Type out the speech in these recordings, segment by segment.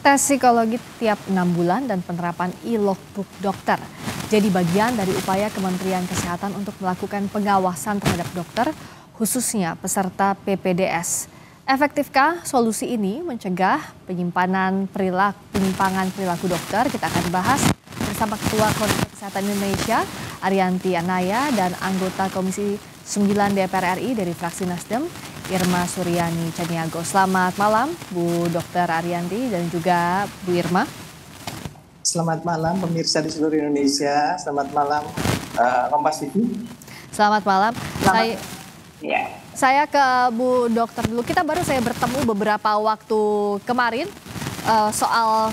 Tes psikologi tiap 6 bulan dan penerapan e-logbook dokter jadi bagian dari upaya Kementerian Kesehatan untuk melakukan pengawasan terhadap dokter, khususnya peserta PPDS. Efektifkah solusi ini mencegah penyimpangan perilaku dokter? Kita akan bahas bersama Ketua Komisi Kesehatan Indonesia, Ariyanti Anaya, dan anggota Komisi 9 DPR RI dari fraksi Nasdem, Irma Suryani Caniago. Selamat malam Bu Dr. Ariyanti dan juga Bu Irma. Selamat malam pemirsa di seluruh Indonesia. Selamat malam Kompas TV. Selamat malam. Saya ke Bu Dokter dulu. Kita baru bertemu beberapa waktu kemarin soal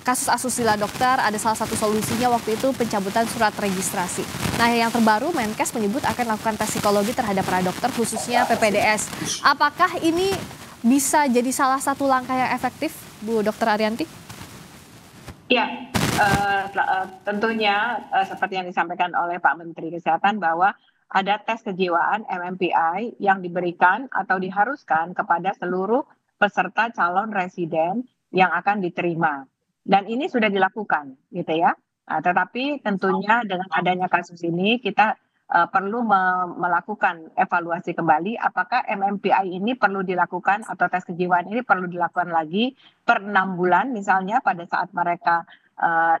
kasus asusila dokter. Ada salah satu solusinya waktu itu pencabutan surat registrasi. Nah, yang terbaru Menkes menyebut akan melakukan tes psikologi terhadap para dokter khususnya PPDS. Apakah ini bisa jadi salah satu langkah yang efektif, Bu Dr. Ariyanti? Ya, tentunya seperti yang disampaikan oleh Pak Menteri Kesehatan bahwa ada tes kejiwaan MMPI yang diberikan atau diharuskan kepada seluruh peserta calon residen yang akan diterima. Dan ini sudah dilakukan, gitu ya. Nah, tetapi tentunya dengan adanya kasus ini kita perlu melakukan evaluasi kembali apakah MMPI ini perlu dilakukan atau tes kejiwaan ini perlu dilakukan lagi per 6 bulan misalnya pada saat mereka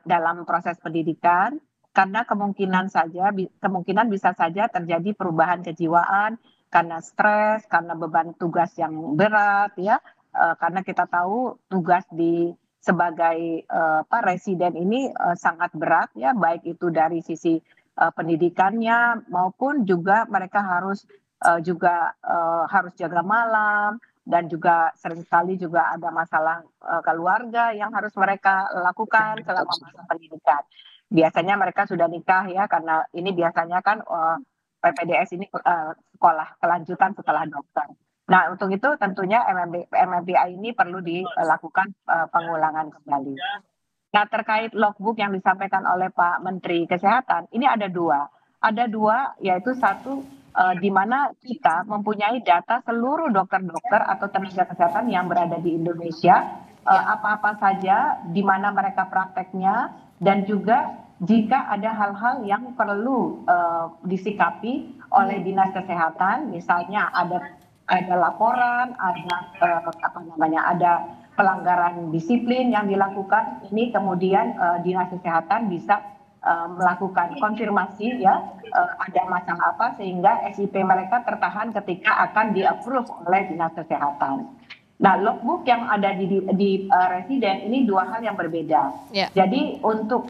dalam proses pendidikan, karena kemungkinan bisa saja terjadi perubahan kejiwaan karena stres, karena beban tugas yang berat ya, karena kita tahu tugas sebagai residen ini sangat berat ya, baik itu dari sisi pendidikannya maupun juga mereka harus jaga malam dan juga seringkali juga ada masalah keluarga yang harus mereka lakukan selama masa pendidikan. Biasanya mereka sudah nikah ya, karena ini biasanya kan PPDS ini sekolah kelanjutan setelah dokter. Nah, untuk itu tentunya MMPI ini perlu dilakukan pengulangan kembali. Nah, terkait logbook yang disampaikan oleh Pak Menteri Kesehatan, ini ada dua. Ada dua, yaitu satu di mana kita mempunyai data seluruh dokter-dokter atau tenaga kesehatan yang berada di Indonesia, apa-apa saja, di mana mereka prakteknya, dan juga jika ada hal-hal yang perlu disikapi oleh Dinas Kesehatan, misalnya ada laporan, ada pelanggaran disiplin yang dilakukan, ini kemudian Dinas Kesehatan bisa melakukan konfirmasi ya, ada masalah apa sehingga SIP mereka tertahan ketika akan di-approve oleh Dinas Kesehatan. Nah, logbook yang ada di residen ini dua hal yang berbeda. Yeah. Jadi untuk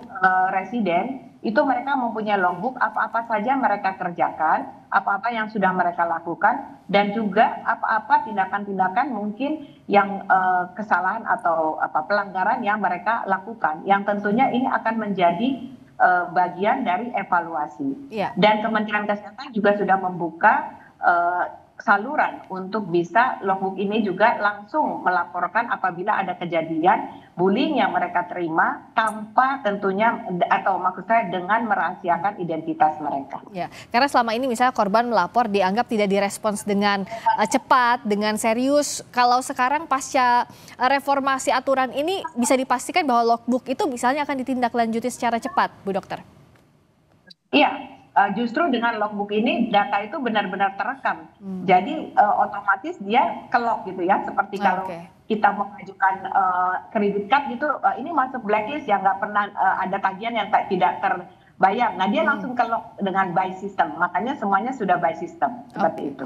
residen itu mereka mempunyai logbook apa-apa saja mereka kerjakan, apa-apa yang sudah mereka lakukan, dan juga apa-apa tindakan-tindakan mungkin yang kesalahan atau pelanggaran yang mereka lakukan, yang tentunya ini akan menjadi bagian dari evaluasi. Yeah. Dan Kementerian Kesehatan juga sudah membuka saluran untuk bisa logbook ini juga langsung melaporkan apabila ada kejadian bullying yang mereka terima tanpa tentunya atau maksud saya dengan merahasiakan identitas mereka. Ya, karena selama ini misalnya korban melapor dianggap tidak direspons dengan cepat, dengan serius. Kalau sekarang pasca reformasi aturan ini bisa dipastikan bahwa logbook itu misalnya akan ditindaklanjuti secara cepat, Bu Dokter? Iya. Justru dengan logbook ini data itu benar-benar terekam. Jadi otomatis dia kelog gitu ya. Seperti kalau kita mengajukan kredit card gitu, ini masuk blacklist ya, nggak pernah ada tagihan yang tidak terbayar. Nah, dia langsung kelog dengan by system. Makanya semuanya sudah by system seperti itu.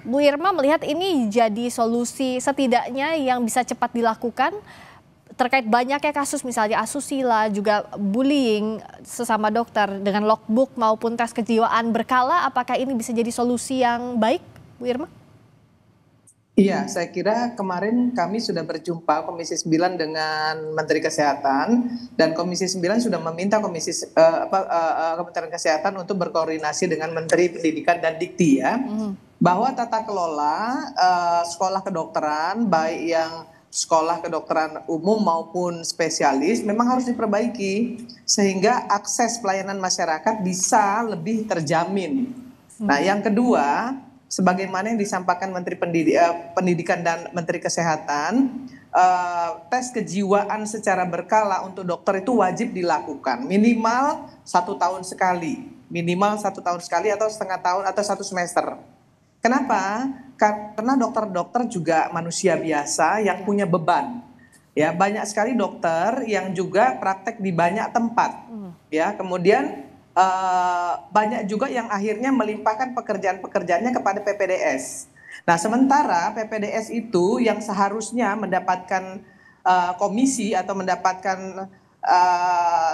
Bu Irma melihat ini jadi solusi setidaknya yang bisa cepat dilakukan terkait banyaknya kasus misalnya asusila, juga bullying sesama dokter dengan logbook maupun tes kejiwaan berkala, apakah ini bisa jadi solusi yang baik, Bu Irma? Iya, saya kira kemarin kami sudah berjumpa Komisi 9 dengan Menteri Kesehatan, dan Komisi 9 sudah meminta Kementerian Kesehatan untuk berkoordinasi dengan Menteri Pendidikan dan Dikti ya, bahwa tata kelola sekolah kedokteran baik yang sekolah kedokteran umum maupun spesialis memang harus diperbaiki sehingga akses pelayanan masyarakat bisa lebih terjamin. Nah, yang kedua, sebagaimana yang disampaikan Menteri Pendidikan dan Menteri Kesehatan, tes kejiwaan secara berkala untuk dokter itu wajib dilakukan minimal 1 tahun sekali, atau setengah tahun atau 1 semester. Kenapa? Karena dokter-dokter juga manusia biasa yang punya beban. Ya, banyak sekali dokter yang juga praktek di banyak tempat. Ya, kemudian banyak juga yang akhirnya melimpahkan pekerjaan-pekerjaannya kepada PPDS. Nah, sementara PPDS itu yang seharusnya mendapatkan komisi atau mendapatkan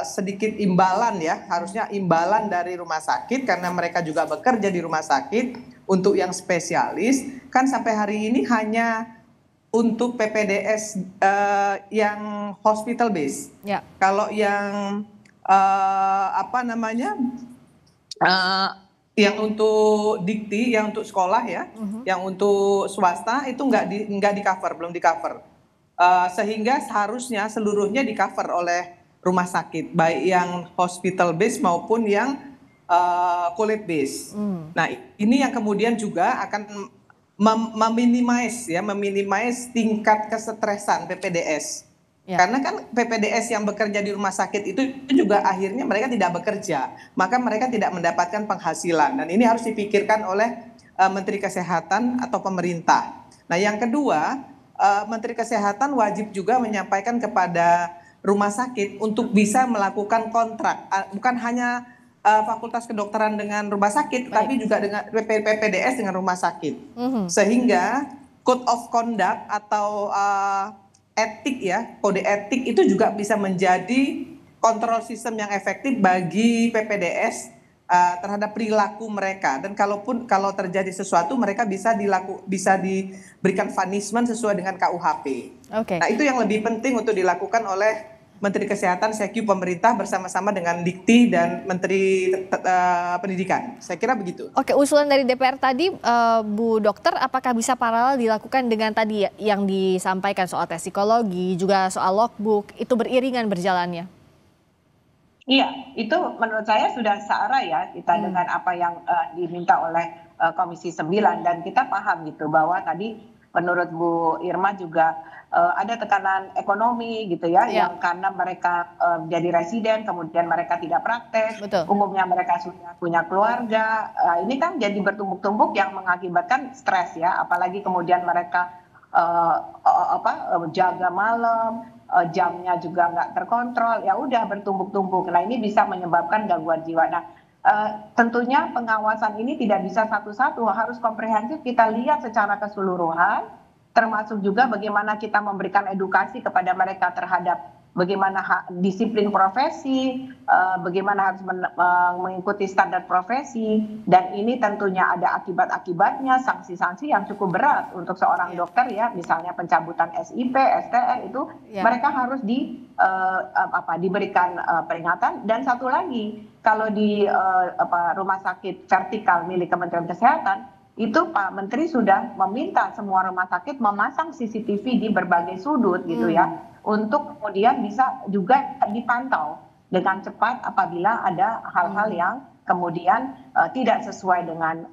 sedikit imbalan, ya, harusnya imbalan dari rumah sakit karena mereka juga bekerja di rumah sakit untuk yang spesialis, kan sampai hari ini hanya untuk PPDS yang hospital base. Ya. Kalau yang yang untuk dikti, yang untuk sekolah, ya, yang untuk swasta itu nggak di cover, belum di cover. Sehingga seharusnya seluruhnya di cover oleh rumah sakit, baik yang hospital base maupun yang kulit base. Nah, ini yang kemudian juga akan meminimais tingkat kesetresan PPDS. Ya. Karena kan PPDS yang bekerja di rumah sakit itu juga akhirnya mereka tidak bekerja, maka mereka tidak mendapatkan penghasilan. Dan ini harus dipikirkan oleh Menteri Kesehatan atau pemerintah. Nah, yang kedua, Menteri Kesehatan wajib juga menyampaikan kepada rumah sakit untuk bisa melakukan kontrak, bukan hanya Fakultas Kedokteran dengan rumah sakit, tapi juga dengan PPDS dengan rumah sakit. Sehingga code of conduct atau etik, ya, kode etik itu juga bisa menjadi kontrol sistem yang efektif bagi PPDS terhadap perilaku mereka. Dan kalau terjadi sesuatu, mereka bisa diberikan punishment sesuai dengan KUHP. Okay. Nah, itu yang lebih penting untuk dilakukan oleh Menteri Kesehatan, SEQ, pemerintah bersama-sama dengan Dikti dan Menteri Pendidikan. Saya kira begitu. Oke, usulan dari DPR tadi, Bu Dokter, apakah bisa paralel dilakukan dengan tadi yang disampaikan soal tes psikologi, juga soal logbook, itu beriringan berjalannya? Iya, itu menurut saya sudah searah, ya, kita dengan apa yang diminta oleh Komisi 9, dan kita paham gitu bahwa tadi menurut Bu Irma juga ada tekanan ekonomi gitu, ya, yang karena mereka jadi residen, kemudian mereka tidak praktek. Betul. Umumnya mereka sudah punya keluarga, ini kan jadi bertumbuk-tumbuk yang mengakibatkan stres, ya, apalagi kemudian mereka jaga malam, jamnya juga nggak terkontrol, ya udah bertumbuk-tumbuk. Nah, ini bisa menyebabkan gangguan jiwa. Nah, tentunya pengawasan ini tidak bisa satu-satu, harus komprehensif, kita lihat secara keseluruhan, termasuk juga bagaimana kita memberikan edukasi kepada mereka terhadap bagaimana disiplin profesi, bagaimana harus mengikuti standar profesi, dan ini tentunya ada akibat-akibatnya, sanksi-sanksi yang cukup berat untuk seorang dokter, ya, misalnya pencabutan SIP, STN itu mereka harus diberikan peringatan. Dan satu lagi, kalau di rumah sakit vertikal milik Kementerian Kesehatan, itu Pak Menteri sudah meminta semua rumah sakit memasang CCTV di berbagai sudut gitu, ya, untuk kemudian bisa juga dipantau dengan cepat apabila ada hal-hal yang kemudian tidak sesuai dengan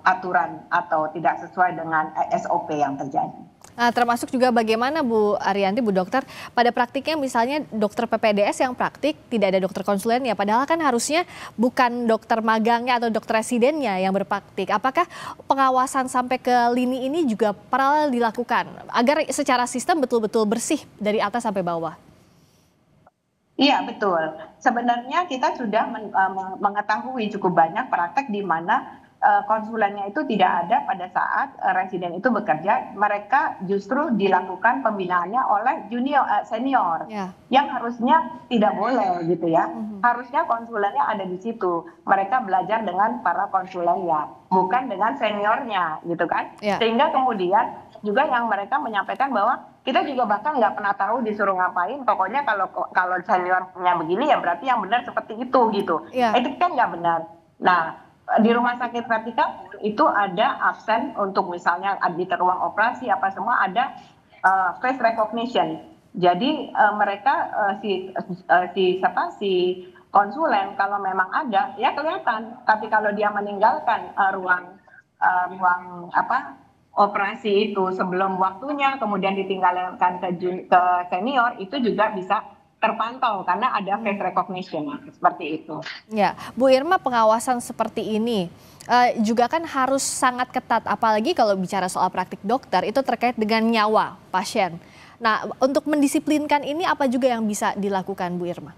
aturan atau tidak sesuai dengan SOP yang terjadi. Nah, termasuk juga bagaimana Bu Ariyanti, Bu Dokter, pada praktiknya misalnya dokter PPDS yang praktik tidak ada dokter konsulennya, padahal kan harusnya bukan dokter magangnya atau dokter residennya yang berpraktik. Apakah pengawasan sampai ke lini ini juga paralel dilakukan agar secara sistem betul-betul bersih dari atas sampai bawah? Iya, betul. Sebenarnya kita sudah mengetahui cukup banyak praktek di mana konsulennya itu tidak ada pada saat residen itu bekerja. Mereka justru dilakukan pembinaannya oleh senior, yang harusnya tidak boleh gitu, ya. Harusnya konsulennya ada di situ. Mereka belajar dengan para konsulennya, bukan dengan seniornya gitu kan. Sehingga kemudian juga yang mereka menyampaikan bahwa kita juga bahkan nggak pernah tahu disuruh ngapain. Pokoknya kalau seniornya begini, ya berarti yang benar seperti itu gitu. Itu kan nggak benar. Nah, di rumah sakit vertikal itu ada absen untuk misalnya di ruang operasi apa semua ada face recognition. Jadi mereka si konsulen kalau memang ada, ya kelihatan. Tapi kalau dia meninggalkan ruang ruang operasi itu sebelum waktunya, kemudian ditinggalkan ke senior, itu juga bisa terpantau karena ada face recognition seperti itu. Ya, Bu Irma, pengawasan seperti ini juga kan harus sangat ketat, apalagi kalau bicara soal praktik dokter itu terkait dengan nyawa pasien. Nah, untuk mendisiplinkan ini apa juga yang bisa dilakukan, Bu Irma?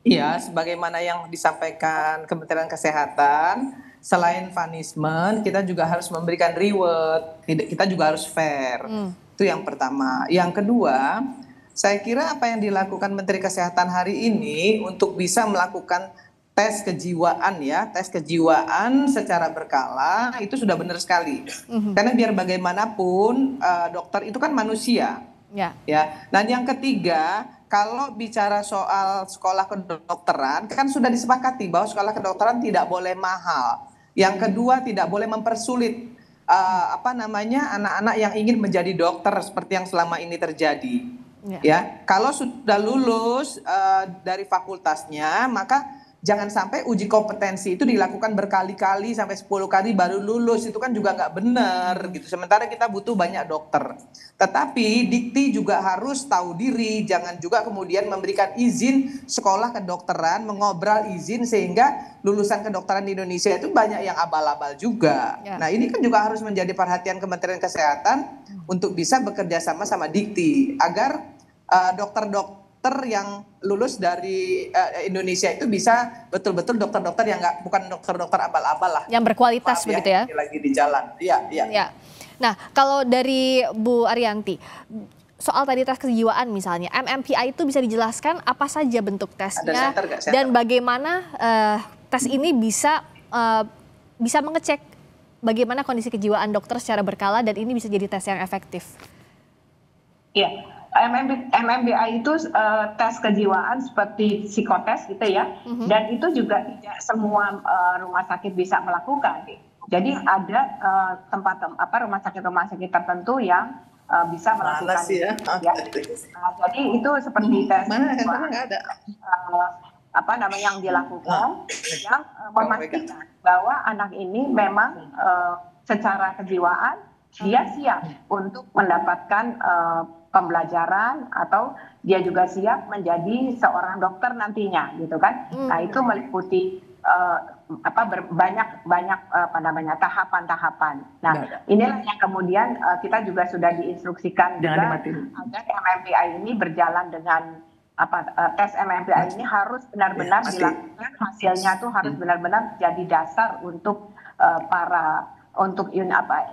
Iya, sebagaimana yang disampaikan Kementerian Kesehatan, selain punishment, kita juga harus memberikan reward. Kita juga harus fair. Itu yang pertama. Yang kedua, saya kira apa yang dilakukan Menteri Kesehatan hari ini untuk bisa melakukan tes kejiwaan ya, tes kejiwaan secara berkala itu sudah benar sekali. Karena biar bagaimanapun dokter itu kan manusia. Ya. Dan yang ketiga, kalau bicara soal sekolah kedokteran kan sudah disepakati bahwa sekolah kedokteran tidak boleh mahal. Yang kedua, tidak boleh mempersulit anak-anak yang ingin menjadi dokter seperti yang selama ini terjadi. Ya, kalau sudah lulus dari fakultasnya, maka jangan sampai uji kompetensi itu dilakukan berkali-kali sampai 10 kali baru lulus. Itu kan juga nggak benar gitu. Sementara kita butuh banyak dokter. Tetapi Dikti juga harus tahu diri, jangan juga kemudian memberikan izin sekolah kedokteran, mengobral izin sehingga lulusan kedokteran di Indonesia itu banyak yang abal-abal juga. Nah, ini kan juga harus menjadi perhatian Kementerian Kesehatan untuk bisa bekerja sama Dikti agar dokter-dokter yang lulus dari Indonesia itu bisa betul-betul dokter-dokter yang bukan dokter-dokter abal-abal lah. Yang berkualitas begitu ya? Lagi di jalan. Iya. Nah, kalau dari Bu Ariyanti, soal tadi tes kejiwaan misalnya, MMPI itu bisa dijelaskan apa saja bentuk tesnya dan bagaimana tes ini bisa mengecek bagaimana kondisi kejiwaan dokter secara berkala dan ini bisa jadi tes yang efektif. Iya. MMPI itu tes kejiwaan seperti psikotes gitu ya, dan itu juga tidak semua rumah sakit bisa melakukan. Jadi ada rumah sakit tertentu yang bisa melakukan. Jadi itu seperti tes yang dilakukan yang memastikan bahwa anak ini memang secara kejiwaan dia siap untuk mendapatkan pembelajaran atau dia juga siap menjadi seorang dokter nantinya gitu kan. Nah, itu meliputi banyak tahapan-tahapan. Nah, inilah yang kemudian kita juga sudah diinstruksikan juga agar MMPI ini berjalan dengan tes MMPI ini harus benar-benar dilakukan, hasilnya tuh harus benar-benar jadi dasar untuk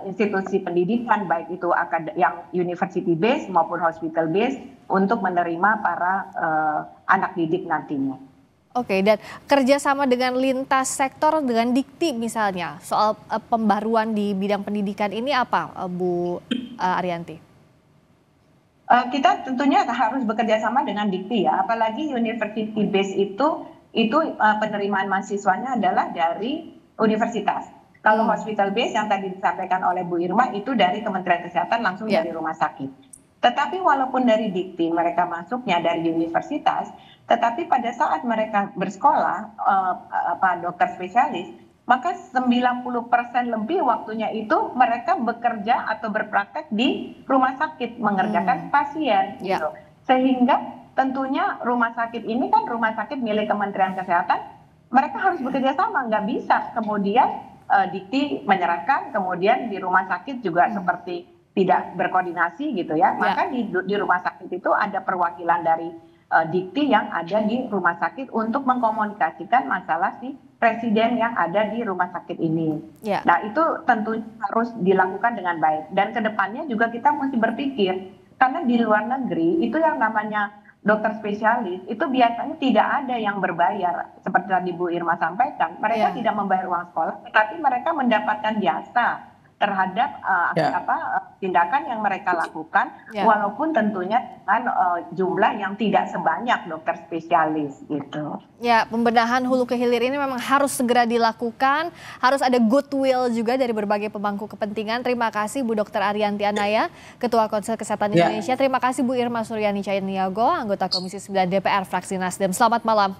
institusi pendidikan baik itu yang university based maupun hospital based untuk menerima para anak didik nantinya. Oke, dan kerjasama dengan lintas sektor dengan Dikti misalnya soal pembaruan di bidang pendidikan ini apa, Bu Ariyanti? Kita tentunya harus bekerja sama dengan Dikti ya, apalagi university based itu penerimaan mahasiswanya adalah dari universitas. Kalau hospital base yang tadi disampaikan oleh Bu Irma itu dari Kementerian Kesehatan langsung dari rumah sakit. Tetapi walaupun dari Dikti mereka masuknya dari universitas, tetapi pada saat mereka bersekolah dokter spesialis, maka 90% lebih waktunya itu mereka bekerja atau berpraktek di rumah sakit mengerjakan pasien gitu. Sehingga tentunya rumah sakit ini kan rumah sakit milik Kementerian Kesehatan, mereka harus bekerja sama, nggak bisa kemudian Dikti menyerahkan, kemudian di rumah sakit juga seperti tidak berkoordinasi gitu ya. Maka di rumah sakit itu ada perwakilan dari Dikti yang ada di rumah sakit untuk mengkomunikasikan masalah si presiden yang ada di rumah sakit ini. Nah, itu tentu harus dilakukan dengan baik. Dan kedepannya juga kita mesti berpikir, karena di luar negeri itu yang namanya dokter spesialis itu biasanya tidak ada yang berbayar seperti tadi Bu Irma sampaikan, mereka tidak membayar uang sekolah, tetapi mereka mendapatkan jasa terhadap tindakan yang mereka lakukan, walaupun tentunya dengan jumlah yang tidak sebanyak dokter spesialis gitu. Ya, pembenahan hulu ke hilir ini memang harus segera dilakukan, harus ada goodwill juga dari berbagai pemangku kepentingan. Terima kasih Bu Dr. Ariyanti Anaya, Ketua Konsel Kesehatan Indonesia. Terima kasih Bu Irma Suryani Cahyanto, anggota Komisi 9 DPR fraksi Nasdem. Selamat malam.